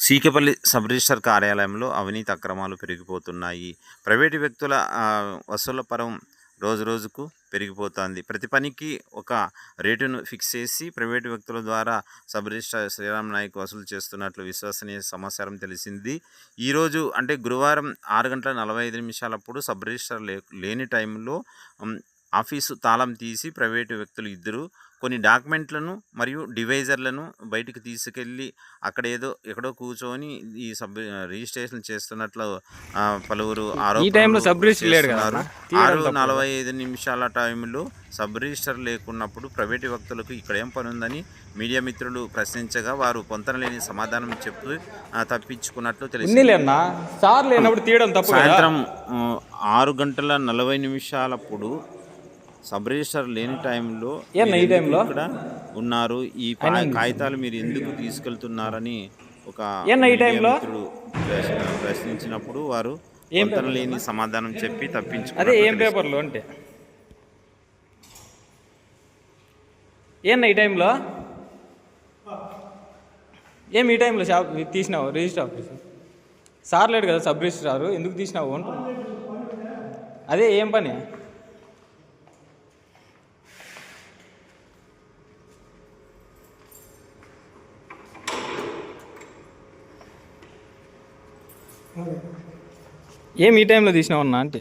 CK Palli sub register కార్యాలయంలో అవినీతి అక్రమాలు పెరిగిపోతున్నాయి. ప్రైవేటు వ్యక్తుల వసూళ్ల పరం రోజురోజుకు పెరిగిపోతోంది. ప్రతి పనికి ఒక రేటును ఫిక్స్ చేసి ప్రైవేటు వ్యక్తుల ద్వారా సబ్ రిజిస్ట్రార్ శ్రీరామ్ నాయక్ వసూలు చేస్తున్నట్లు విశ్వసనీయ సమాచారం తెలిసింది. ఈరోజు అంటే గురువారం 6:45 సబ్ రిజిస్ట్రార్ లేని టైంలో ఆఫీసు తాళం తీసి ప్రైవేటు వ్యక్తులు ఇద్దరు కొన్ని డాక్యుమెంట్లను మరియు డివైజర్లను బయటికి తీసుకెళ్ళి ఎక్కడో కూర్చొని ఈ రిజిస్ట్రేషన్ చేస్తున్నట్లు పలువురు ఆరోపణలు చేస్తున్నారు. 6:45 టైంలో సబ్ రిజిస్టర్ లేకున్నప్పుడు ప్రైవేటు వ్యక్తులకు ఇక్కడ ఏం పని ఉందని మీడియా మిత్రులు ప్రశ్నించగా వారు పొంతనలేని సమాధానం చెప్పి తప్పించుకున్నట్లు తెలిసింది. సాయంత్రం 6:40 సబ్ రిజిస్టర్ లేని టైంలో ఇక్కడ ఉన్నారు, ఈ కాగితాలు మీరు ఎందుకు తీసుకెళ్తున్నారని ఒక మిత్రుడు ప్రశ్నించినప్పుడు వారు లేని సమాధానం చెప్పి తప్పించుకున్నారు. ఈ టైంలో షాప్ తీసినావు? రిజిస్టర్ ఆఫీస్ సార్ లేడు కదా, సబ్ రిజిస్ట్రారు, ఎందుకు తీసినావు అంటున్నా. అదే ఏం పని? ఈ టైంలో తీసినావన్నా అంటే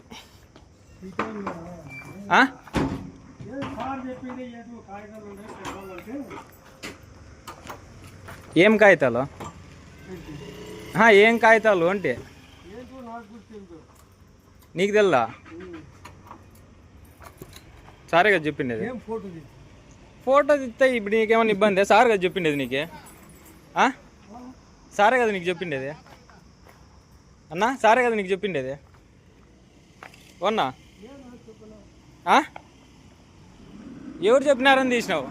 ఏం కాగితాలు? ఏం కాగితాలు అంటే నీకు తెల్దా? సారే కదా చెప్పిండేది. ఫోటో తీస్తే ఇప్పుడు నీకేమన్నా ఇబ్బంది? సార్ కదా చెప్పిండేది నీకే. సారే కదా నీకు చెప్పిండేది అన్నా, సారే కదా నీకు చెప్పిండేది. అవునా? ఎవరు చెప్పినారని తీసినావు?